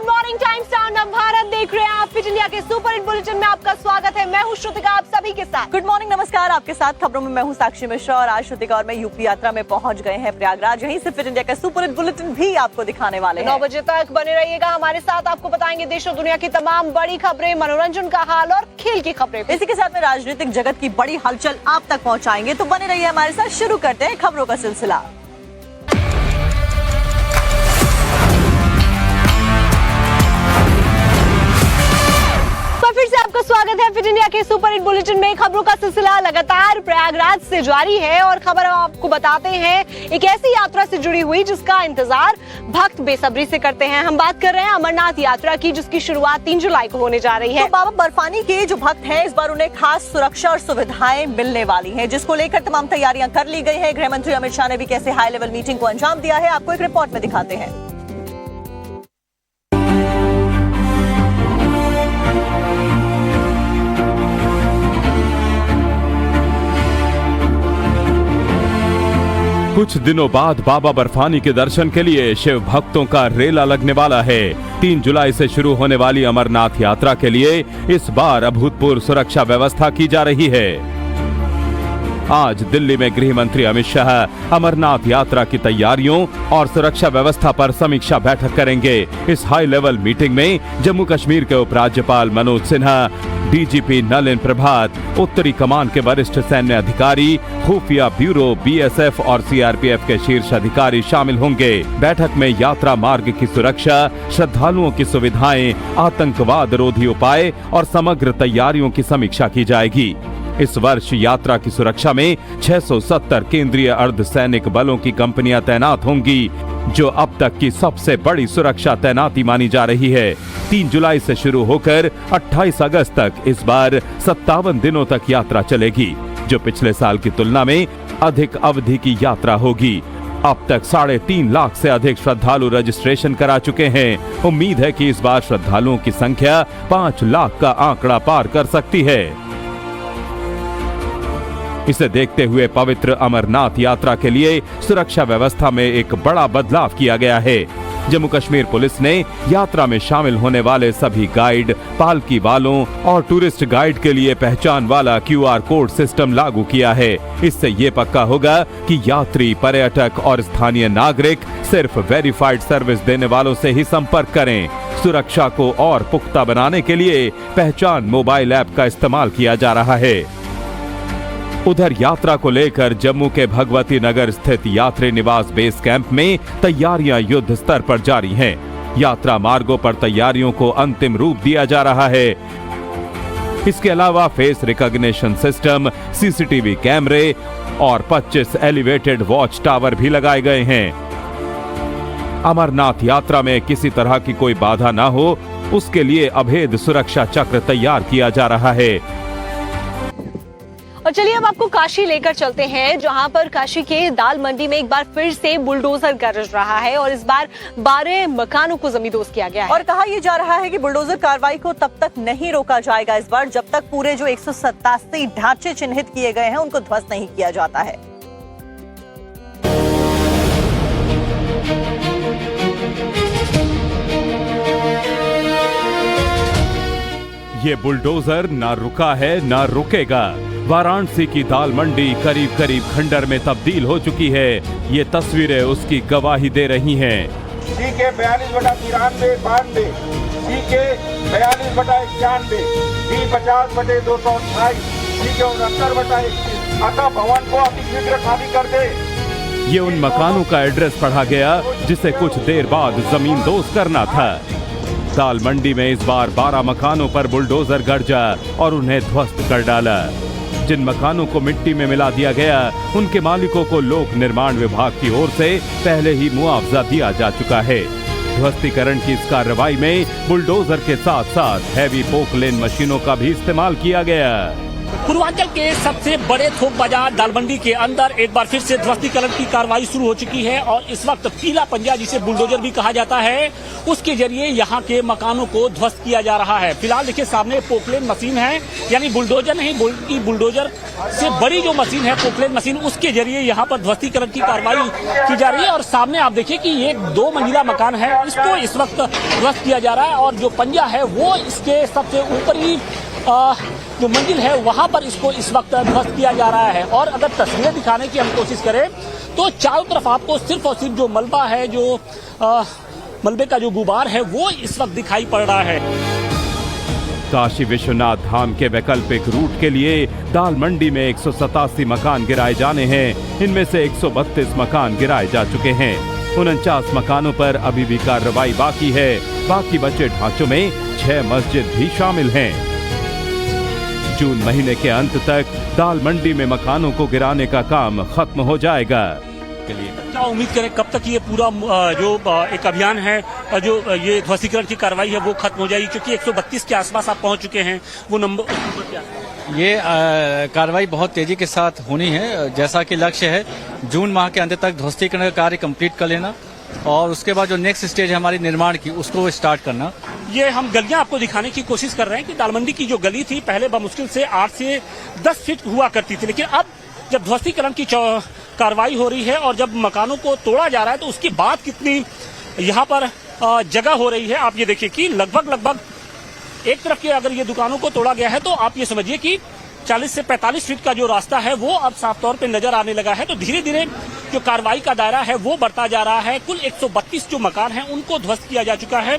Good morning times town अब भारत देख रहे हैं आप फिट इंडिया के सुपर हिट बुलेटिन में आपका स्वागत है। मैं हूं श्रुतिका आप सभी के साथ। गुड मॉर्निंग, नमस्कार। आपके साथ खबरों में मैं हूं साक्षी मिश्रा और आज श्रुतिका और मैं यूपी यात्रा में पहुंच गए हैं प्रयागराज। यहीं से फिट इंडिया का सुपर हिट बुलेटिन भी आपको दिखाने वाले हैं। 9 बजे तक बने रहिएगा हमारे साथ। आपको बताएंगे देश और दुनिया की तमाम बड़ी खबरें, मनोरंजन का हाल और खेल की खबरें। इसी के साथ में राजनीतिक जगत की बड़ी हलचल आप तक पहुँचाएंगे, तो बने रहिए हमारे साथ। शुरू करते हैं खबरों का सिलसिला। फिर से आपका स्वागत है फिट इंडिया के सुपर हिट बुलेटिन में। खबरों का सिलसिला लगातार प्रयागराज से जारी है और खबर आपको बताते हैं एक ऐसी यात्रा से जुड़ी हुई जिसका इंतजार भक्त बेसब्री से करते हैं। हम बात कर रहे हैं अमरनाथ यात्रा की, जिसकी शुरुआत 3 जुलाई को होने जा रही है। तो बाबा बर्फानी के जो भक्त हैं इस बार उन्हें खास सुरक्षा और सुविधाएं मिलने वाली हैं, जिसको लेकर तमाम तैयारियां कर ली गई है। गृह मंत्री अमित शाह ने भी कैसे हाई लेवल मीटिंग को अंजाम दिया है, आपको एक रिपोर्ट में दिखाते हैं। कुछ दिनों बाद बाबा बर्फानी के दर्शन के लिए शिव भक्तों का रेला लगने वाला है। 3 जुलाई से शुरू होने वाली अमरनाथ यात्रा के लिए इस बार अभूतपूर्व सुरक्षा व्यवस्था की जा रही है। आज दिल्ली में गृह मंत्री अमित शाह अमरनाथ यात्रा की तैयारियों और सुरक्षा व्यवस्था पर समीक्षा बैठक करेंगे। इस हाई लेवल मीटिंग में जम्मू कश्मीर के उपराज्यपाल मनोज सिन्हा, डीजीपी नलिन प्रभात, उत्तरी कमान के वरिष्ठ सैन्य अधिकारी, खुफिया ब्यूरो, बीएसएफ और सीआरपीएफ के शीर्ष अधिकारी शामिल होंगे। बैठक में यात्रा मार्ग की सुरक्षा, श्रद्धालुओं की सुविधाएं, आतंकवाद रोधी उपाय और समग्र तैयारियों की समीक्षा की जाएगी। इस वर्ष यात्रा की सुरक्षा में 670 केंद्रीय अर्धसैनिक बलों की कंपनियां तैनात होंगी, जो अब तक की सबसे बड़ी सुरक्षा तैनाती मानी जा रही है। 3 जुलाई से शुरू होकर 28 अगस्त तक इस बार 57 दिनों तक यात्रा चलेगी, जो पिछले साल की तुलना में अधिक अवधि की यात्रा होगी। अब तक 3.5 लाख से अधिक श्रद्धालु रजिस्ट्रेशन करा चुके हैं। उम्मीद है कि इस बार श्रद्धालुओं की संख्या 5 लाख का आंकड़ा पार कर सकती है। इसे देखते हुए पवित्र अमरनाथ यात्रा के लिए सुरक्षा व्यवस्था में एक बड़ा बदलाव किया गया है। जम्मू कश्मीर पुलिस ने यात्रा में शामिल होने वाले सभी गाइड, पालकी वालों और टूरिस्ट गाइड के लिए पहचान वाला QR कोड सिस्टम लागू किया है। इससे ये पक्का होगा कि यात्री, पर्यटक और स्थानीय नागरिक सिर्फ वेरीफाइड सर्विस देने वालों से ही संपर्क करें। सुरक्षा को और पुख्ता बनाने के लिए पहचान मोबाइल ऐप का इस्तेमाल किया जा रहा है। उधर यात्रा को लेकर जम्मू के भगवती नगर स्थित यात्री निवास बेस कैंप में तैयारियां युद्ध स्तर पर जारी हैं। यात्रा मार्गों पर तैयारियों को अंतिम रूप दिया जा रहा है। इसके अलावा फेस रिकॉग्निशन सिस्टम, सीसीटीवी कैमरे और 25 एलिवेटेड वॉच टावर भी लगाए गए हैं। अमरनाथ यात्रा में किसी तरह की कोई बाधा ना हो, उसके लिए अभेद सुरक्षा चक्र तैयार किया जा रहा है। और चलिए अब आपको काशी लेकर चलते हैं, जहां पर काशी के दाल मंडी में एक बार फिर से बुलडोजर गरज रहा है और इस बार 12 मकानों को जमींदोज किया गया है। और कहा यह जा रहा है कि बुलडोजर कार्रवाई को तब तक नहीं रोका जाएगा इस बार जब तक पूरे जो 187 ढांचे चिन्हित किए गए हैं उनको ध्वस्त नहीं किया जाता है। ये बुलडोजर ना रुका है ना रुकेगा। वाराणसी की दाल मंडी करीब करीब खंडर में तब्दील हो चुकी है। ये तस्वीरें उसकी गवाही दे रही हैं। CK 42/93 CK 42/91 B 50/228 CK 69/21 अतः भवन को अतिशीघ्र खाली कर दे। ये उन मकानों का एड्रेस पढ़ा गया जिसे कुछ देर बाद जमींदोज करना था। दाल मंडी में इस बार 12 मकानों पर बुलडोजर गरजा और उन्हें ध्वस्त कर डाला। जिन मकानों को मिट्टी में मिला दिया गया उनके मालिकों को लोक निर्माण विभाग की ओर से पहले ही मुआवजा दिया जा चुका है। ध्वस्तीकरण की इस कार्रवाई में बुलडोजर के साथ साथ हैवी पोकलेन मशीनों का भी इस्तेमाल किया गया। पूर्वांचल के सबसे बड़े थोक बाजार दालमंडी के अंदर एक बार फिर से ध्वस्तीकरण की कार्रवाई शुरू हो चुकी है और इस वक्त पीला पंजा, जिसे बुलडोजर भी कहा जाता है, उसके जरिए यहाँ के मकानों को ध्वस्त किया जा रहा है। फिलहाल देखिए सामने पोकलेन मशीन है, यानी बुलडोजर नहीं बल्कि बुलडोजर से बड़ी जो मशीन है पोकलेन मशीन, उसके जरिए यहाँ पर ध्वस्तीकरण की कार्रवाई की जा रही है। और सामने आप देखिए कि ये 2 मंजिला मकान है, इसको इस वक्त ध्वस्त किया जा रहा है और जो पंजा है वो इसके सबसे ऊपरी जो मंजिल है वहां पर इसको इस वक्त ध्वस्त किया जा रहा है। और अगर तस्वीरें दिखाने की हम कोशिश करें तो चारों तरफ आपको सिर्फ और सिर्फ जो मलबा है, जो मलबे का जो गुबार है, वो इस वक्त दिखाई पड़ रहा है। काशी विश्वनाथ धाम के वैकल्पिक रूट के लिए दाल मंडी में 187 मकान गिराए जाने हैं। इनमें से 132 मकान गिराए जा चुके हैं। 49 मकानों पर अभी भी कार्रवाई बाकी है। बाकी बचे ढांचों में 6 मस्जिद भी शामिल हैं। जून महीने के अंत तक दाल मंडी में मकानों को गिराने का काम खत्म हो जाएगा। क्या उम्मीद करें कब तक ये पूरा जो एक अभियान है, जो ये ध्वस्तीकरण की कार्रवाई है, वो खत्म हो जाएगी? क्योंकि 132 के आसपास आप पहुंच चुके हैं, वो नंबर क्या है? ये कार्रवाई बहुत तेजी के साथ होनी है। जैसा कि लक्ष्य है जून माह के अंत तक ध्वस्तीकरण का कार्य कंप्लीट कर लेना और उसके बाद जो नेक्स्ट स्टेज है हमारी निर्माण की, उसको स्टार्ट करना। ये हम गलियां आपको दिखाने की कोशिश कर रहे हैं कि दालमंडी की जो गली थी पहले बमुश्किल से 8 से 10 फीट हुआ करती थी, लेकिन अब जब ध्वस्तीकरण की कार्रवाई हो रही है और जब मकानों को तोड़ा जा रहा है तो उसके बाद कितनी यहाँ पर जगह हो रही है। आप ये देखिए कि लगभग एक तरफ के अगर ये दुकानों को तोड़ा गया है तो आप ये समझिए कि 40 से 45 फीट का जो रास्ता है वो अब साफ तौर पे नजर आने लगा है। तो धीरे धीरे जो कार्रवाई का दायरा है वो बढ़ता जा रहा है। कुल 132 जो मकान हैं उनको ध्वस्त किया जा चुका है।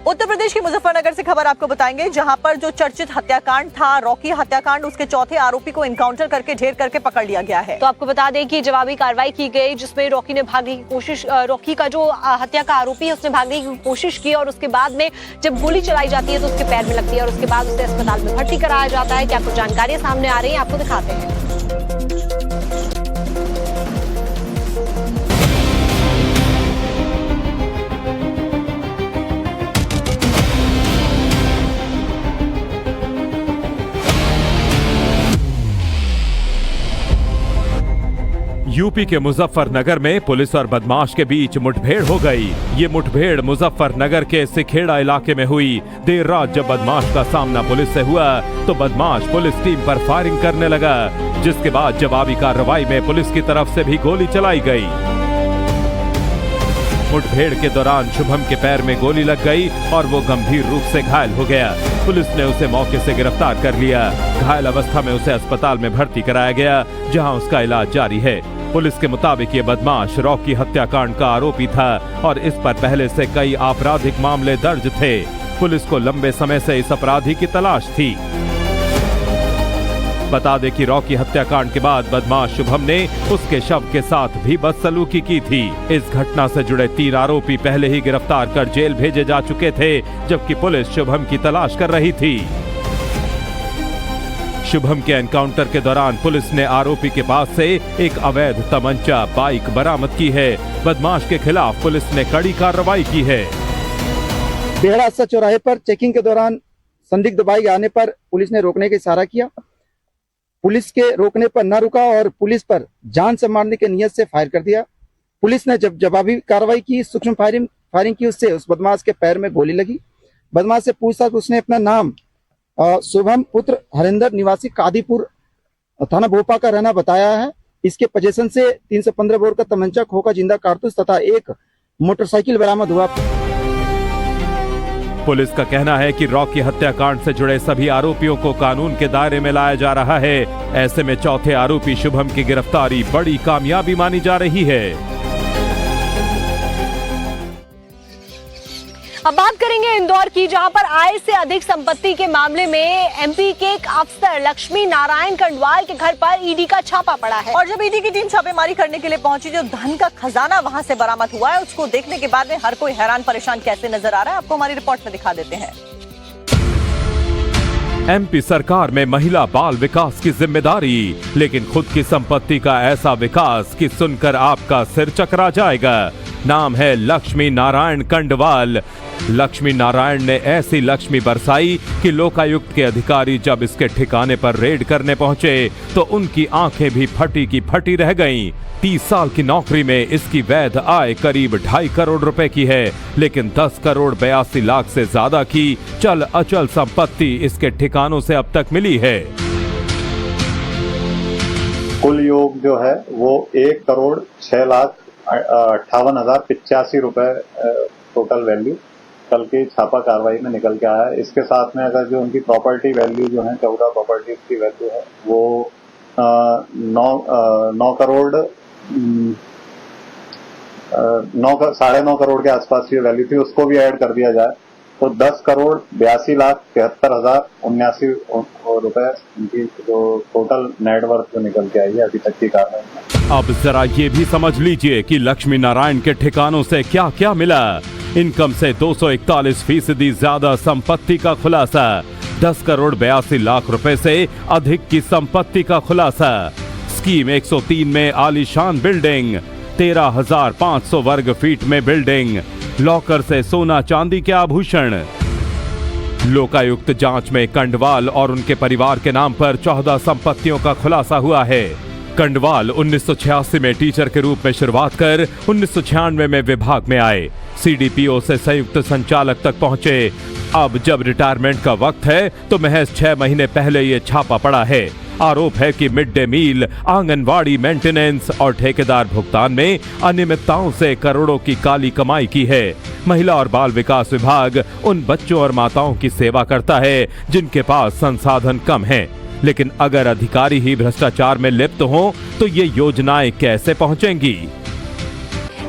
उत्तर प्रदेश के मुजफ्फरनगर से खबर आपको बताएंगे, जहां पर जो चर्चित हत्याकांड था, रॉकी हत्याकांड, उसके चौथे आरोपी को एनकाउंटर करके ढेर करके पकड़ लिया गया है। तो आपको बता दें कि जवाबी कार्रवाई की गई जिसमें रॉकी ने भागने की कोशिश, रॉकी का जो हत्या का आरोपी है उसने भागने की कोशिश की और उसके बाद में जब गोली चलाई जाती है तो उसके पैर में लगती है और उसके बाद उसे अस्पताल में भर्ती कराया जाता है। क्या कुछ जानकारियां सामने आ रही है, आपको दिखाते हैं। यूपी के मुजफ्फरनगर में पुलिस और बदमाश के बीच मुठभेड़ हो गई। ये मुठभेड़ मुजफ्फरनगर के सिखेड़ा इलाके में हुई। देर रात जब बदमाश का सामना पुलिस से हुआ तो बदमाश पुलिस टीम पर फायरिंग करने लगा, जिसके बाद जवाबी कार्रवाई में पुलिस की तरफ से भी गोली चलाई गई। मुठभेड़ के दौरान शुभम के पैर में गोली लग गई और वो गंभीर रूप से घायल हो गया। पुलिस ने उसे मौके से गिरफ्तार कर लिया। घायल अवस्था में उसे अस्पताल में भर्ती कराया गया, जहां उसका इलाज जारी है। पुलिस के मुताबिक ये बदमाश रॉकी हत्याकांड का आरोपी था और इस पर पहले से कई आपराधिक मामले दर्ज थे। पुलिस को लंबे समय से इस अपराधी की तलाश थी। बता दें कि रॉकी हत्याकांड के बाद बदमाश शुभम ने उसके शव के साथ भी बदसलूकी की थी। इस घटना से जुड़े 3 आरोपी पहले ही गिरफ्तार कर जेल भेजे जा चुके थे, जबकि पुलिस शुभम की तलाश कर रही थी। शुभम के एनकाउंटर के दौरान पुलिस ने आरोपी के पास से एक अवैध तमंचा बाइक बरामद की है। बदमाश के खिलाफ पुलिस ने कड़ी कार्रवाई की है। बेहड़ा चौराहे पर चेकिंग के दौरान संदिग्ध बाइक आने पर पुलिस ने रोकने का इशारा किया। पुलिस के रोकने पर न रुका और पुलिस पर जान से मारने की नियत से फायर कर दिया। पुलिस ने जब जवाबी कार्रवाई की, सूक्ष्म फायरिंग की, उससे उस बदमाश के पैर में गोली लगी। बदमाश से पूछताछ उसने अपना नाम शुभम पुत्र हरिंदर निवासी कादीपुर थाना भोपा का रहना बताया है। इसके पोजीशन से 315 बोर का तमंचा, खोखा जिंदा कारतूस तथा एक मोटरसाइकिल बरामद हुआ। पुलिस का कहना है कि रॉकी हत्याकांड से जुड़े सभी आरोपियों को कानून के दायरे में लाया जा रहा है। ऐसे में चौथे आरोपी शुभम की गिरफ्तारी बड़ी कामयाबी मानी जा रही है। अब बात करेंगे इंदौर की, जहां पर आय से अधिक संपत्ति के मामले में एमपी के एक अफसर लक्ष्मी नारायण कंडवाल के घर पर ईडी का छापा पड़ा है। और जब ईडी की टीम छापेमारी करने के लिए पहुंची, जो धन का खजाना वहां से बरामद हुआ है, उसको देखने के बाद में हर कोई हैरान परेशान कैसे नजर आ रहा है, आपको हमारी रिपोर्ट में दिखा देते हैं। एमपी सरकार में महिला बाल विकास की जिम्मेदारी, लेकिन खुद की संपत्ति का ऐसा विकास कि सुनकर आपका सिर चकरा जाएगा। नाम है लक्ष्मी नारायण कंडवाल। लक्ष्मी नारायण ने ऐसी लक्ष्मी बरसाई कि लोकायुक्त के अधिकारी जब इसके ठिकाने पर रेड करने पहुंचे तो उनकी आंखें भी फटी की फटी रह गईं। 30 साल की नौकरी में इसकी वैध आय करीब 2.5 करोड़ रुपए की है, लेकिन 10 करोड़ 82 लाख से ज्यादा की चल अचल संपत्ति इसके ठिकानों से अब तक मिली है। कुल योग जो है वो 1,06,58,085 रुपए टोटल वैल्यू कल की छापा कार्रवाई में निकल के आया है। इसके साथ में अगर जो उनकी प्रॉपर्टी वैल्यू जो है 14 प्रॉपर्टी की वैल्यू है वो 9 करोड़ 9.5 करोड़ के आसपास की वैल्यू थी, उसको भी ऐड कर दिया जाए तो 10 करोड़ 82,73,079 रुपए इनकी जो टोटल नेटवर्थ जो निकल के आई है अभी तक की कार्रवाई में। अब जरा ये भी समझ लीजिए कि लक्ष्मी नारायण के ठिकानों से क्या क्या मिला। इनकम से 241% ज्यादा संपत्ति का खुलासा, 10 करोड़ 82 लाख रुपए से अधिक की संपत्ति का खुलासा, स्कीम 103 में आलीशान बिल्डिंग, 13,500 वर्ग फीट में बिल्डिंग, लॉकर से सोना चांदी के आभूषण। लोकायुक्त जांच में कंडवाल और उनके परिवार के नाम पर 14 संपत्तियों का खुलासा हुआ है। कंडवाल 1986 में टीचर के रूप में शुरुआत कर 1996 में विभाग में आए, सीडीपीओ से संयुक्त संचालक तक पहुंचे। अब जब रिटायरमेंट का वक्त है तो महज 6 महीने पहले ये छापा पड़ा है। आरोप है कि mid day meal, anganwadi maintenance और ठेकेदार भुगतान में अनियमितताओं से करोड़ों की काली कमाई की है। महिला और बाल विकास विभाग उन बच्चों और माताओं की सेवा करता है जिनके पास संसाधन कम हैं। लेकिन अगर अधिकारी ही भ्रष्टाचार में लिप्त हों तो ये योजनाएं कैसे पहुंचेंगी?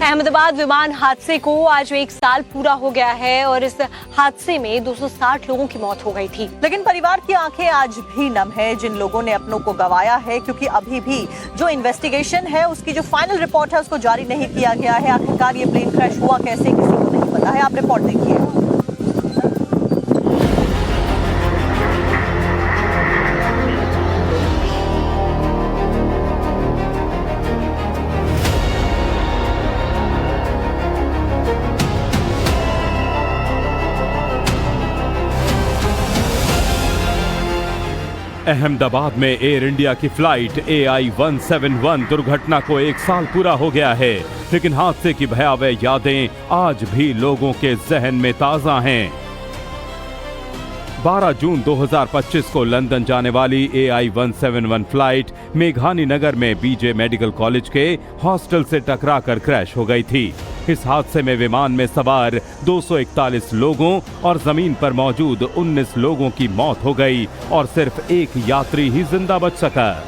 अहमदाबाद विमान हादसे को आज 1 साल पूरा हो गया है और इस हादसे में 260 लोगों की मौत हो गई थी। लेकिन परिवार की आंखें आज भी नम है जिन लोगों ने अपनों को गंवाया है, क्योंकि अभी भी जो इन्वेस्टिगेशन है उसकी जो फाइनल रिपोर्ट है उसको जारी नहीं किया गया है। आखिरकार ये प्लेन क्रैश हुआ कैसे, किसी को नहीं पता है। आप रिपोर्ट देखिए। अहमदाबाद में एयर इंडिया की फ्लाइट AI-171 दुर्घटना को 1 साल पूरा हो गया है, लेकिन हादसे की भयावह यादें आज भी लोगों के जहन में ताजा हैं। 12 जून 2025 को लंदन जाने वाली AI-171 फ्लाइट मेघानी नगर में बीजे मेडिकल कॉलेज के हॉस्टल से टकराकर क्रैश हो गई थी। इस हादसे में विमान में सवार 241 लोगों और जमीन पर मौजूद 19 लोगों की मौत हो गई और सिर्फ एक यात्री ही जिंदा बच सका।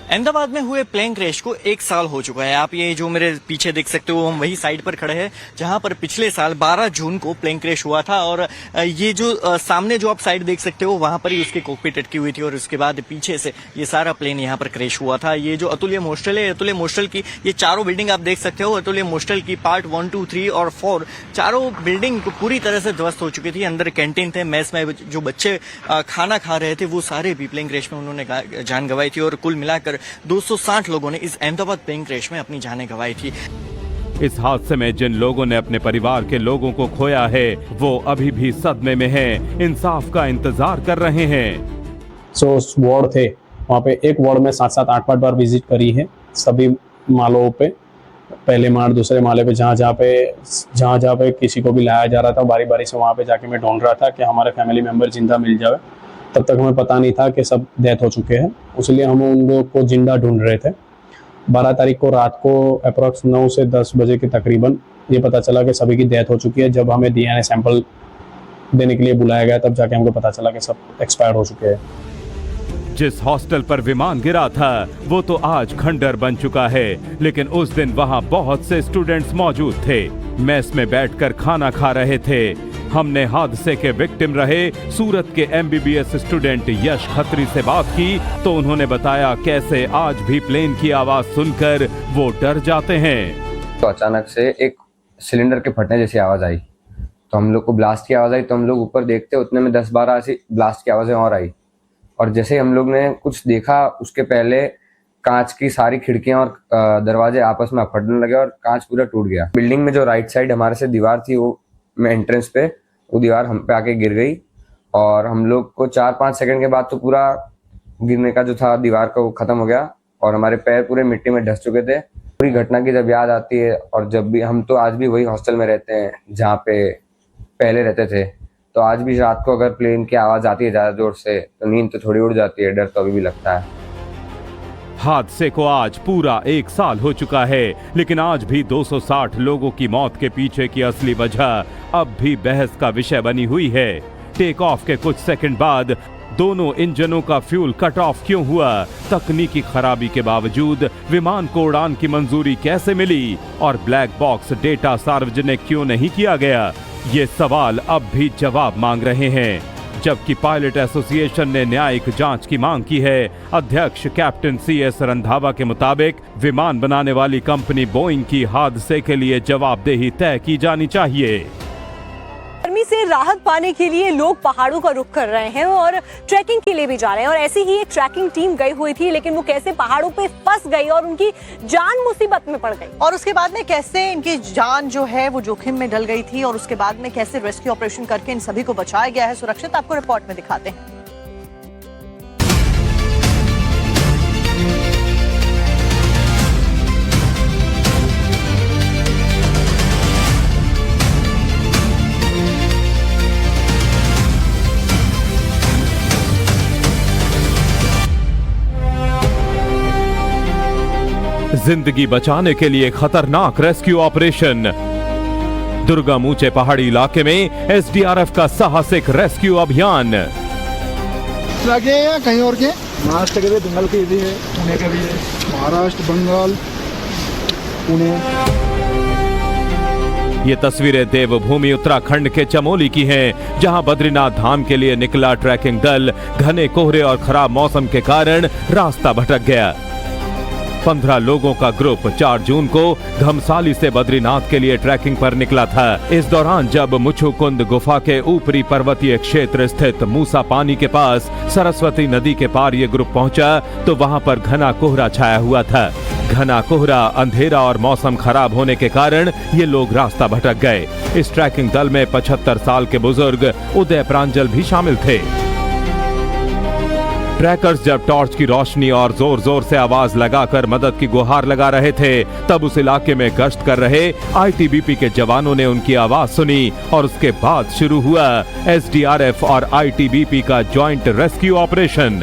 अहमदाबाद में हुए प्लेन क्रैश को 1 साल हो चुका है। आप ये जो मेरे पीछे देख सकते हो, हम वही साइड पर खड़े हैं जहां पर पिछले साल 12 जून को प्लेन क्रैश हुआ था। और ये जो सामने जो आप साइड देख सकते हो वहां पर ही उसकी कॉकपिट अटकी हुई थी और उसके बाद पीछे से ये सारा प्लेन यहां पर क्रैश हुआ था। ये जो अतुल्यम हॉस्टल है, अतुल्यम हॉस्टल की ये चारों बिल्डिंग आप देख सकते हो। अतुल्यम हॉस्टल की पार्ट 1, 2, 3 और 4 चारों बिल्डिंग पूरी तरह से ध्वस्त हो चुकी थी। अंदर कैंटीन थे, मेस में जो बच्चे खाना खा रहे थे वो सारे भी प्लेन क्रैश में उन्होंने जान गंवाई थी। और कुल मिलाकर 260 लोगों ने इस अहमदाबाद प्लेन क्रैश में अपनी जानें गंवाई थी। इस हादसे में जिन लोगों ने अपने परिवार के लोगों को खोया है वो अभी भी सदमे में हैं, इंसाफ का इंतजार कर रहे हैं। वार्ड थे, वहाँ पे एक वार्ड में 7-8 बार विजिट करी है सभी मालों पे, पहले माल दूसरे माले पे, जहाँ जहाँ पे किसी को भी लाया जा रहा था बारी बारी से वहाँ पे जाके मैं ढूंढ रहा था कि हमारे फैमिली मेंबर जिंदा मिल जाए। तब तक हमें पता नहीं था कि सब डेथ हो चुके हैं, इसलिए हम उन लोगों को जिंदा ढूंढ रहे थे। 12 तारीख को रात को अप्रॉक्स 9 से 10 बजे के तकरीबन ये पता चला कि सभी की डेथ हो चुकी है। जब हमें DNA सैंपल देने के लिए बुलाया गया तब जाके हमको पता चला कि सब एक्सपायर हो चुके हैं। जिस हॉस्टल पर विमान गिरा था वो तो आज खंडर बन चुका है, लेकिन उस दिन वहाँ बहुत से स्टूडेंट्स मौजूद थे, मेस में बैठकर खाना खा रहे थे। हमने हादसे के विक्टिम रहे सूरत के MBBS स्टूडेंट यश खत्री से बात की तो उन्होंने बताया कैसे आज भी प्लेन की आवाज सुनकर वो डर जाते हैं। तो अचानक से एक सिलेंडर के फटने जैसी आवाज आई, तो हम लोग को ब्लास्ट की आवाज आई, तो हम लोग ऊपर देखते उतने में 10-12 ऐसी ब्लास्ट की आवाजें और आई। और जैसे हम लोग ने कुछ देखा उसके पहले कांच की सारी खिड़कियां और दरवाजे आपस में फटने लगे और कांच पूरा टूट गया। बिल्डिंग में जो राइट साइड हमारे से दीवार थी, वो एंट्रेंस पे वो दीवार हम पे आके गिर गई और हम लोग को 4-5 सेकंड के बाद तो पूरा गिरने का जो था दीवार का वो खत्म हो गया और हमारे पैर पूरे मिट्टी में ढस चुके थे। पूरी घटना की जब याद आती है और जब भी हम तो आज भी वही हॉस्टल में रहते हैं जहाँ पे पहले रहते थे, तो आज भी रात को अगर प्लेन की आवाज आती है ज्यादा जोर से तो नींद तो थोड़ी उड़ जाती है, डर तो अभी भी लगता है। हादसे को आज पूरा 1 साल हो चुका है, लेकिन आज भी 260 लोगों की मौत के पीछे की असली वजह अब भी बहस का विषय बनी हुई है। टेक ऑफ के कुछ सेकंड बाद दोनों इंजनों का फ्यूल कट ऑफ क्यों हुआ? तकनीकी खराबी के बावजूद विमान को उड़ान की मंजूरी कैसे मिली? और ब्लैक बॉक्स डेटा सार्वजनिक क्यों नहीं किया गया? ये सवाल अब भी जवाब मांग रहे हैं। जबकि पायलट एसोसिएशन ने न्यायिक जांच की मांग की है। अध्यक्ष कैप्टन CS रंधावा के मुताबिक विमान बनाने वाली कंपनी बोइंग की हादसे के लिए जवाबदेही तय की जानी चाहिए। गर्मी से राहत पाने के लिए लोग पहाड़ों का रुख कर रहे हैं और ट्रैकिंग के लिए भी जा रहे हैं। और ऐसी ही एक ट्रैकिंग टीम गई हुई थी, लेकिन वो कैसे पहाड़ों पे फंस गई और उनकी जान मुसीबत में पड़ गई, और उसके बाद में कैसे इनकी जान जो है वो जोखिम में डल गई थी और उसके बाद में कैसे रेस्क्यू ऑपरेशन करके इन सभी को बचाया गया है सुरक्षित, आपको रिपोर्ट में दिखाते हैं। जिंदगी बचाने के लिए खतरनाक रेस्क्यू ऑपरेशन। दुर्गम ऊंचे पहाड़ी इलाके में SDRF का साहसिक रेस्क्यू अभियान। लगे या कहीं और के? महाराष्ट्र के भी, बंगाल के भी है, पुणे के भी है, महाराष्ट्र, बंगाल, पुणे। ये तस्वीरें देवभूमि उत्तराखंड के चमोली की हैं, जहां बद्रीनाथ धाम के लिए निकला ट्रैकिंग दल घने कोहरे और खराब मौसम के कारण रास्ता भटक गया। 15 लोगों का ग्रुप 4 जून को घमसाली से बद्रीनाथ के लिए ट्रैकिंग पर निकला था। इस दौरान जब मुछुकुंद गुफा के ऊपरी पर्वतीय क्षेत्र स्थित मूसा पानी के पास सरस्वती नदी के पार ये ग्रुप पहुंचा तो वहां पर घना कोहरा छाया हुआ था। घना कोहरा, अंधेरा और मौसम खराब होने के कारण ये लोग रास्ता भटक गए। इस ट्रैकिंग दल में 75 साल के बुजुर्ग उदय प्रांजल भी शामिल थे। ट्रैकर्स जब टॉर्च की रोशनी और जोर जोर से आवाज लगाकर मदद की गुहार लगा रहे थे, तब उस इलाके में गश्त कर रहे ITBP के जवानों ने उनकी आवाज सुनी और उसके बाद शुरू हुआ SDRF और ITBP का ज्वाइंट रेस्क्यू ऑपरेशन।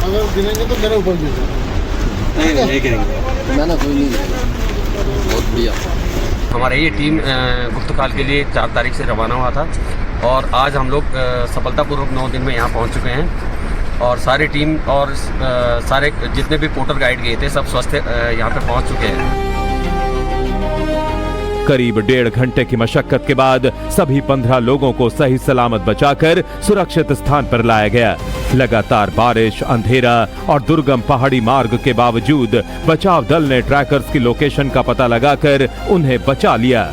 अगर गिरेंगे तो मेरे ऊपर नहीं गिरेंगे। ना कोई नहीं गिरेगा। बहुत बढ़िया। हमारे ये टीम गुप्तकाल के लिए 4 तारीख से रवाना हुआ था और आज हम लोग सफलतापूर्वक 9 दिन में यहाँ पहुँच चुके हैं और सारी टीम और सारे जितने भी पोर्टर गाइड गए थे सब स्वस्थ यहाँ पे पहुँच चुके हैं। करीब 1.5 घंटे की मशक्कत के बाद सभी 15 लोगों को सही सलामत बचाकर सुरक्षित स्थान पर लाया गया। लगातार बारिश, अंधेरा और दुर्गम पहाड़ी मार्ग के बावजूद बचाव दल ने ट्रैकर्स की लोकेशन का पता लगाकर उन्हें बचा लिया।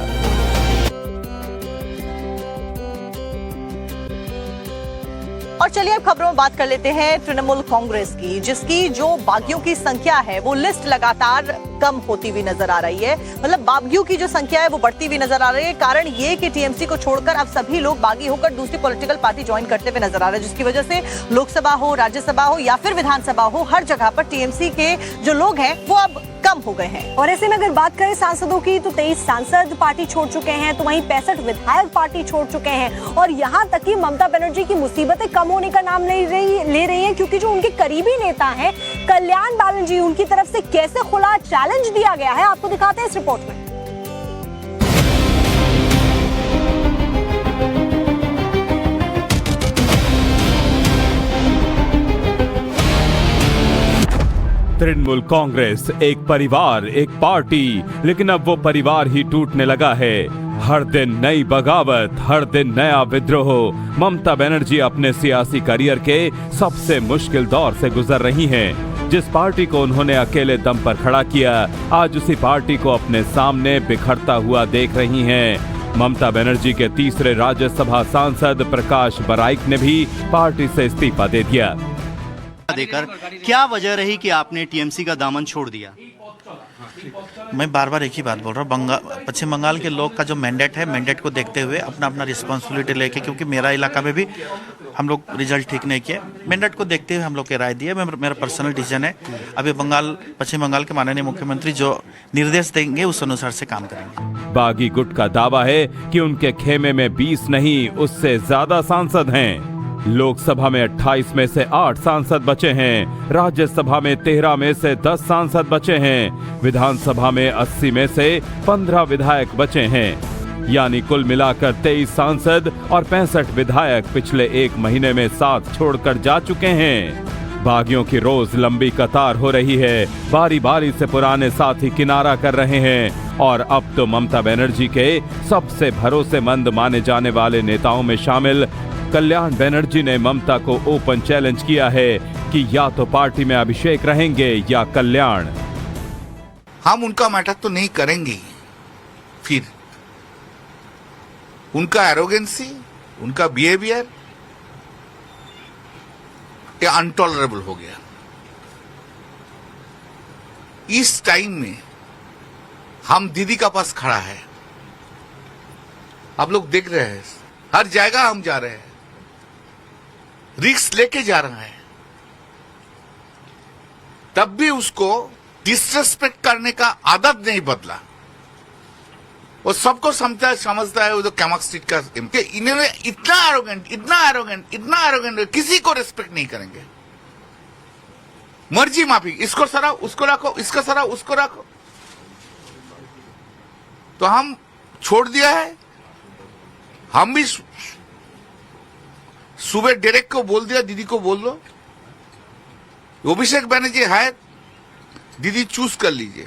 और चलिए अब खबरों में बात कर लेते हैं तृणमूल कांग्रेस की, जिसकी जो बागियों की संख्या है वो लिस्ट लगातार कम होती हुई नजर आ रही है। मतलब बागियों की जो संख्या है वो बढ़ती हुई नजर आ रही है। कारण ये कि TMC को छोड़कर अब सभी लोग बागी होकर दूसरी पॉलिटिकल पार्टी ज्वाइन करते हुए नजर आ रहे हैं, जिसकी वजह से लोकसभा हो, राज्यसभा हो या फिर विधानसभा हो, हर जगह पर TMC के जो लोग हैं वो अब कम हो गए हैं। और ऐसे में अगर बात करें सांसदों की तो 23 सांसद पार्टी छोड़ चुके हैं, तो वहीं 65 विधायक पार्टी छोड़ चुके हैं। और यहाँ तक कि ममता बनर्जी की मुसीबतें कम होने का नाम नहीं ले रही हैं, क्योंकि जो उनके करीबी नेता हैं कल्याण बालन जी, उनकी तरफ से कैसे खुला चैलेंज दिया गया है, आपको दिखाते हैं इस रिपोर्ट में। तृणमूल कांग्रेस एक परिवार, एक पार्टी, लेकिन अब वो परिवार ही टूटने लगा है। हर दिन नई बगावत, हर दिन नया विद्रोह। ममता बनर्जी अपने सियासी करियर के सबसे मुश्किल दौर से गुजर रही हैं। जिस पार्टी को उन्होंने अकेले दम पर खड़ा किया, आज उसी पार्टी को अपने सामने बिखरता हुआ देख रही हैं। ममता बनर्जी के तीसरे राज्यसभा सांसद प्रकाश बराइक ने भी पार्टी से इस्तीफा दे दिया। देकर क्या वजह रही कि आपने टीएमसी का दामन छोड़ दिया? मैं बार बार एक ही बात बोल रहा हूँ, पश्चिम बंगाल के लोग का जो मैंडेट है, मैंडेट को देखते हुए अपना अपना रिस्पॉन्सिबिलिटी लेके, क्योंकि मेरा इलाका में भी हम लोग रिजल्ट ठीक नहीं किए, मैंडेट को देखते हुए हम लोग के राय दिए। मेरा पर्सनल डिसीजन है। अभी पश्चिम बंगाल के माननीय मुख्यमंत्री जो निर्देश देंगे उस अनुसार से काम करेंगे। बागी गुट का दावा है कि उनके खेमे में 20 नहीं उससे ज्यादा सांसद हैं। लोकसभा में 28 में से 8 सांसद बचे हैं, राज्यसभा में 13 में से 10 सांसद बचे हैं, विधानसभा में 80 में से 15 विधायक बचे हैं। यानी कुल मिलाकर 23 सांसद और 65 विधायक पिछले एक महीने में साथ छोड़कर जा चुके हैं। बागियों की रोज लंबी कतार हो रही है। बारी बारी से पुराने साथी किनारा कर रहे हैं और अब तो ममता बनर्जी के सबसे भरोसेमंद माने जाने वाले नेताओं में शामिल कल्याण बनर्जी ने ममता को ओपन चैलेंज किया है कि या तो पार्टी में अभिषेक रहेंगे या कल्याण। हम उनका मैटर तो नहीं करेंगे। फिर उनका एरोगेंसी, उनका बिहेवियर ये अनटॉलरेबल हो गया। इस टाइम में हम दीदी का पास खड़ा है, आप लोग देख रहे हैं, हर जगह हम जा रहे हैं, रिस्क लेके जा रहा है, तब भी उसको डिसरेस्पेक्ट करने का आदत नहीं बदला। वो सबको समझता है वो तो कैमक स्ट्रीट का इन्होंने इतना एरोगेंट किसी को रेस्पेक्ट नहीं करेंगे। मर्जी माफी, इसको सराओ उसको रखो, इसको सराओ उसको रखो। तो हम छोड़ दिया है। हम भी सुबह डायरेक्ट को बोल दिया, दीदी को बोल दो, अभिषेक बनर्जी है, दीदी चूज कर लीजिए,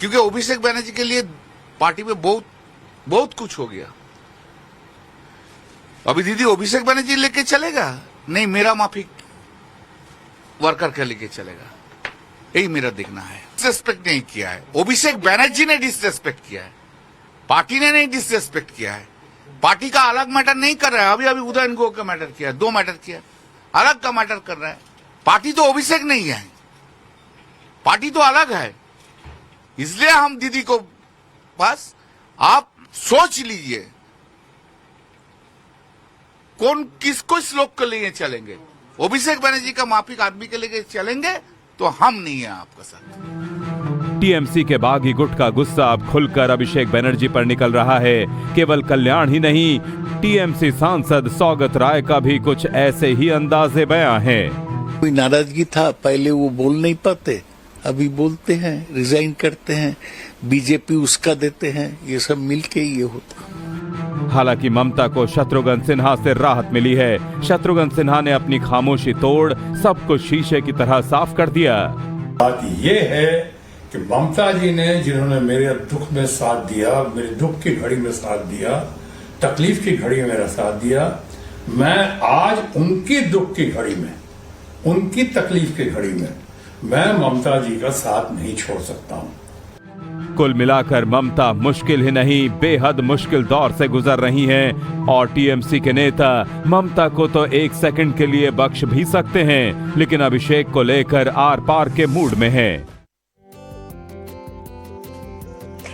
क्योंकि अभिषेक बनर्जी के लिए पार्टी में बहुत कुछ हो गया। अभी दीदी अभिषेक बनर्जी लेके चलेगा नहीं, मेरा माफी वर्कर का लेके चलेगा, यही मेरा देखना है। डिसरेस्पेक्ट नहीं किया है, अभिषेक बनर्जी ने डिसरेस्पेक्ट किया है, पार्टी ने नहीं डिसरेस्पेक्ट किया है। पार्टी का अलग मैटर नहीं कर रहा है। अभी उदयन गो का मैटर किया, 2 मैटर किया, अलग का मैटर कर रहा है। पार्टी तो अभिषेक नहीं है, पार्टी तो अलग है। इसलिए हम दीदी को पास आप सोच लीजिए कौन किसको श्लोक के लिए चलेंगे। अभिषेक बनर्जी का माफिक आदमी के लिए चलेंगे तो हम नहीं है आपका साथ। टीएमसी के बागी गुट का गुस्सा अब खुलकर अभिषेक बनर्जी पर निकल रहा है। केवल कल्याण ही नहीं, टीएमसी सांसद सौगत राय का भी कुछ ऐसे ही अंदाजे बयां हैं। कोई नाराजगी था, पहले वो बोल नहीं पाते, अभी बोलते हैं, रिजाइन करते हैं, बीजेपी उसका देते हैं, ये सब मिलके ये होता। हालांकि ममता को शत्रुघ्न सिन्हा से राहत मिली है। शत्रुघ्न सिन्हा ने अपनी खामोशी तोड़ सब कुछ शीशे की तरह साफ कर दिया। बात ये है कि ममता जी ने जिन्होंने मेरे दुख में साथ दिया, मेरे दुख की घड़ी में साथ दिया, तकलीफ की घड़ी में मेरा साथ दिया, मैं आज उनकी दुख की घड़ी में, उनकी तकलीफ की घड़ी में मैं ममता जी का साथ नहीं छोड़ सकता हूं। कुल मिलाकर ममता मुश्किल ही नहीं बेहद मुश्किल दौर से गुजर रही हैं और टीएमसी के नेता ममता को तो 1 सेकंड के लिए बख्श भी सकते हैं, लेकिन अभिषेक को लेकर आर पार के मूड में हैं।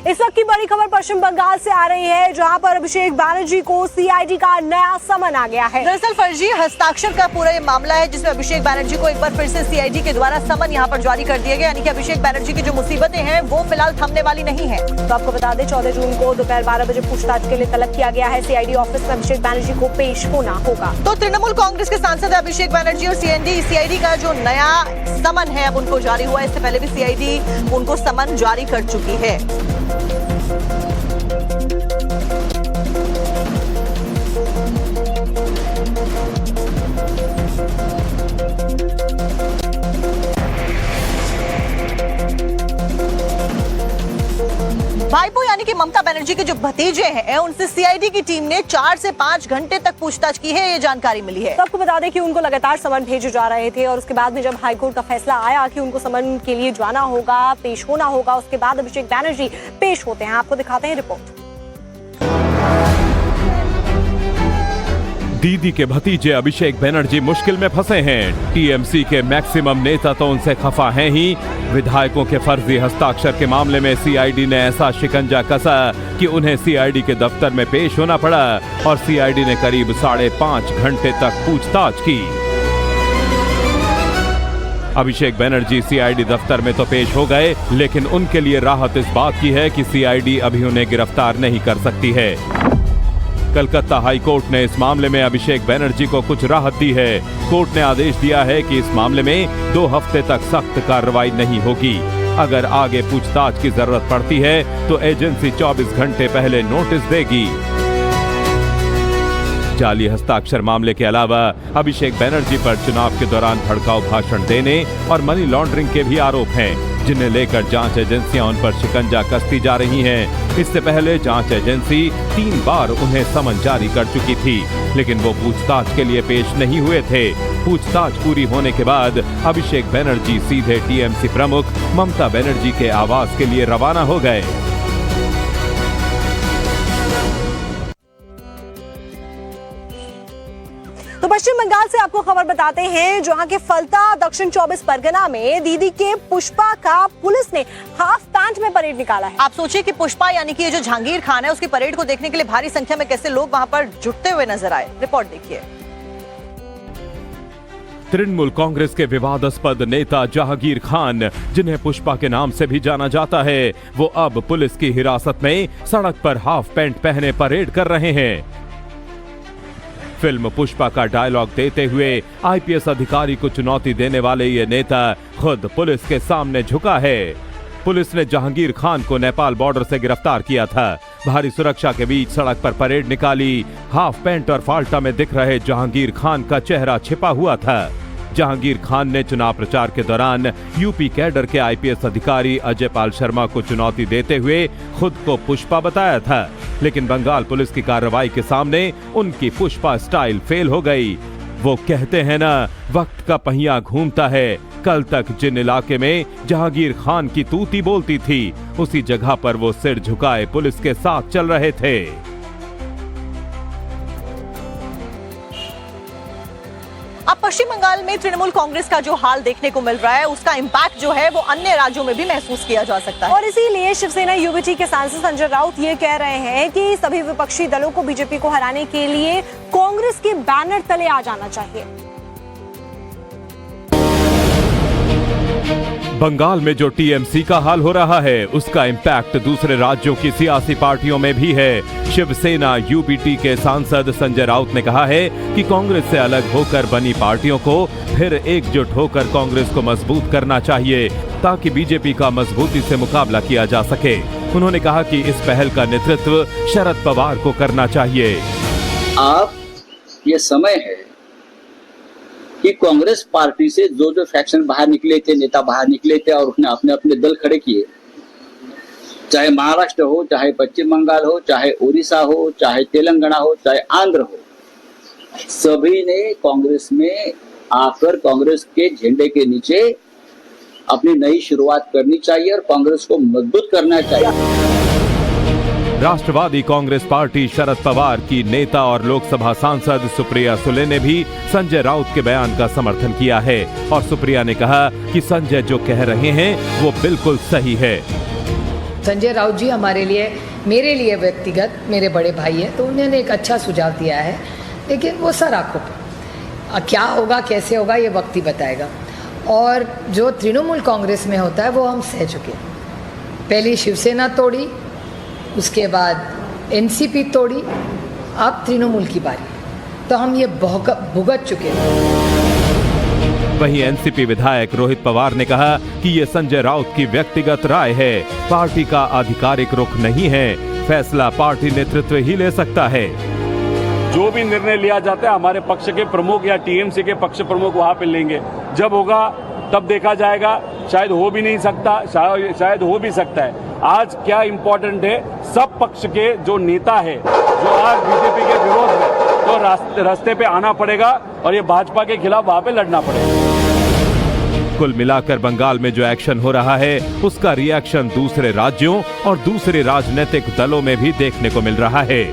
इस वक्त की बड़ी खबर पश्चिम बंगाल से आ रही है, जहां पर अभिषेक बनर्जी को सीआईडी का नया समन आ गया है। दरअसल फर्जी हस्ताक्षर का पूरा ये मामला है, जिसमें अभिषेक बनर्जी को एक बार फिर से सीआईडी के द्वारा समन यहां पर जारी कर दिया गया। यानी कि अभिषेक बनर्जी की जो मुसीबतें हैं वो फिलहाल थमने वाली नहीं है। तो आपको बता दें 14 जून को दोपहर 12 बजे पूछताछ के लिए तलब किया गया है। सीआईडी ऑफिस में अभिषेक बनर्जी को पेश होना होगा। तो तृणमूल कांग्रेस के सांसद अभिषेक बनर्जी और सीआईडी का जो नया समन है अब उनको जारी हुआ है। इससे पहले भी सीआईडी उनको समन जारी कर चुकी है। भाईपो यानी कि ममता बनर्जी के जो भतीजे हैं उनसे सीआईडी की टीम ने 4 से 5 घंटे तक पूछताछ की है, ये जानकारी मिली है। तो आपको बता दें कि उनको लगातार समन भेजे जा रहे थे और उसके बाद में जब हाईकोर्ट का फैसला आया कि उनको समन के लिए जाना होगा, पेश होना होगा, उसके बाद अभिषेक बनर्जी पेश होते हैं। आपको दिखाते हैं रिपोर्ट। दीदी के भतीजे अभिषेक बनर्जी मुश्किल में फंसे हैं। टीएमसी के मैक्सिमम नेता तो उनसे खफा हैं ही। विधायकों के फर्जी हस्ताक्षर के मामले में सीआईडी ने ऐसा शिकंजा कसा कि उन्हें सीआईडी के दफ्तर में पेश होना पड़ा और सीआईडी ने करीब 5.5 घंटे तक पूछताछ की। अभिषेक बनर्जी सीआईडी दफ्तर में तो पेश हो गए, लेकिन उनके लिए राहत इस बात की है कि सीआईडी अभी उन्हें गिरफ्तार नहीं कर सकती है। कलकत्ता हाई कोर्ट ने इस मामले में अभिषेक बनर्जी को कुछ राहत दी है। कोर्ट ने आदेश दिया है कि इस मामले में 2 हफ्ते तक सख्त कार्रवाई नहीं होगी। अगर आगे पूछताछ की जरूरत पड़ती है तो एजेंसी 24 घंटे पहले नोटिस देगी। जाली हस्ताक्षर मामले के अलावा अभिषेक बनर्जी पर चुनाव के दौरान भड़काऊ भाषण देने और मनी लॉन्ड्रिंग के भी आरोप हैं, जिन्हें लेकर जांच एजेंसियां उन पर शिकंजा कसती जा रही हैं। इससे पहले जांच एजेंसी 3 बार उन्हें समन जारी कर चुकी थी, लेकिन वो पूछताछ के लिए पेश नहीं हुए थे। पूछताछ पूरी होने के बाद अभिषेक बनर्जी सीधे टीएमसी प्रमुख ममता बनर्जी के आवास के लिए रवाना हो गए। तो पश्चिम बंगाल से आपको खबर बताते हैं, जहां के फलता दक्षिण 24 परगना में दीदी के पुष्पा का पुलिस ने हाफ पैंट में परेड निकाला है। आप सोचिए कि पुष्पा यानी कि ये जो जहांगीर खान है, उसकी परेड को देखने के लिए भारी संख्या में कैसे लोग वहां पर जुटते हुए नजर आए। रिपोर्ट देखिए। तृणमूल कांग्रेस के विवादास्पद नेता जहांगीर खान, जिन्हें पुष्पा के नाम से भी जाना जाता है, वो अब पुलिस की हिरासत में सड़क पर हाफ पैंट पहने परेड कर रहे हैं। फिल्म पुष्पा का डायलॉग देते हुए आईपीएस अधिकारी को चुनौती देने वाले ये नेता खुद पुलिस के सामने झुका है। पुलिस ने जहांगीर खान को नेपाल बॉर्डर से गिरफ्तार किया था। भारी सुरक्षा के बीच सड़क पर परेड निकाली। हाफ पैंट और फाल्टा में दिख रहे जहांगीर खान का चेहरा छिपा हुआ था। जहांगीर खान ने चुनाव प्रचार के दौरान यूपी कैडर के आईपीएस अधिकारी अजय पाल शर्मा को चुनौती देते हुए खुद को पुष्पा बताया था, लेकिन बंगाल पुलिस की कार्रवाई के सामने उनकी पुष्पा स्टाइल फेल हो गई। वो कहते हैं ना, वक्त का पहिया घूमता है। कल तक जिन इलाके में जहांगीर खान की तूती बोलती थी, उसी जगह पर वो सिर झुकाए पुलिस के साथ चल रहे थे। अब पश्चिम बंगाल में तृणमूल कांग्रेस का जो हाल देखने को मिल रहा है, उसका इम्पैक्ट जो है वो अन्य राज्यों में भी महसूस किया जा सकता है। और इसीलिए शिवसेना यूबीटी के सांसद संजय राउत ये कह रहे हैं कि सभी विपक्षी दलों को बीजेपी को हराने के लिए कांग्रेस के बैनर तले आ जाना चाहिए। बंगाल में जो टीएमसी का हाल हो रहा है, उसका इम्पैक्ट दूसरे राज्यों की सियासी पार्टियों में भी है। शिवसेना यूबीटी के सांसद संजय राउत ने कहा है कि कांग्रेस से अलग होकर बनी पार्टियों को फिर एकजुट होकर कांग्रेस को मजबूत करना चाहिए, ताकि बीजेपी का मजबूती से मुकाबला किया जा सके। उन्होंने कहा कि इस पहल का नेतृत्व शरद पवार को करना चाहिए। आप ये समय है कि कांग्रेस पार्टी से जो फैक्शन बाहर निकले थे, नेता बाहर निकले थे और उसने अपने अपने दल खड़े किए, चाहे महाराष्ट्र हो, चाहे पश्चिम बंगाल हो, चाहे उड़ीसा हो, चाहे तेलंगाना हो, चाहे आंध्र हो, सभी ने कांग्रेस में आकर कांग्रेस के झंडे के नीचे अपनी नई शुरुआत करनी चाहिए और कांग्रेस को मजबूत करना चाहिए। राष्ट्रवादी कांग्रेस पार्टी शरद पवार की नेता और लोकसभा सांसद सुप्रिया सुले ने भी संजय राउत के बयान का समर्थन किया है और सुप्रिया ने कहा कि संजय जो कह रहे हैं वो बिल्कुल सही है। संजय राउत जी हमारे लिए, मेरे लिए व्यक्तिगत मेरे बड़े भाई है, तो उन्होंने एक अच्छा सुझाव दिया है, लेकिन वो सर आंखों पे क्या होगा कैसे होगा ये वक्त ही बताएगा। और जो तृणमूल कांग्रेस में होता है वो हम सह चुके हैं। पहली शिवसेना तोड़ी, उसके बाद एनसीपी तोड़ी, अब तृणमूल की बारी, तो हम ये भुगत चुके हैं। वहीं एनसीपी विधायक रोहित पवार ने कहा कि ये संजय राउत की व्यक्तिगत राय है, पार्टी का आधिकारिक रुख नहीं है, फैसला पार्टी नेतृत्व ही ले सकता है। जो भी निर्णय लिया जाता है हमारे पक्ष के प्रमुख या टीएमसी के पक्ष प्रमुख वहां पे लेंगे, जब होगा तब देखा जाएगा। शायद हो भी नहीं सकता, शायद हो भी सकता है। आज क्या इम्पोर्टेंट है, सब पक्ष के जो नेता है जो आज बीजेपी के विरोध में, तो रास्ते पे आना पड़ेगा और ये भाजपा के खिलाफ वहां पे लड़ना पड़ेगा। कुल मिलाकर बंगाल में जो एक्शन हो रहा है, उसका रिएक्शन दूसरे राज्यों और दूसरे राजनीतिक दलों में भी देखने को मिल रहा है।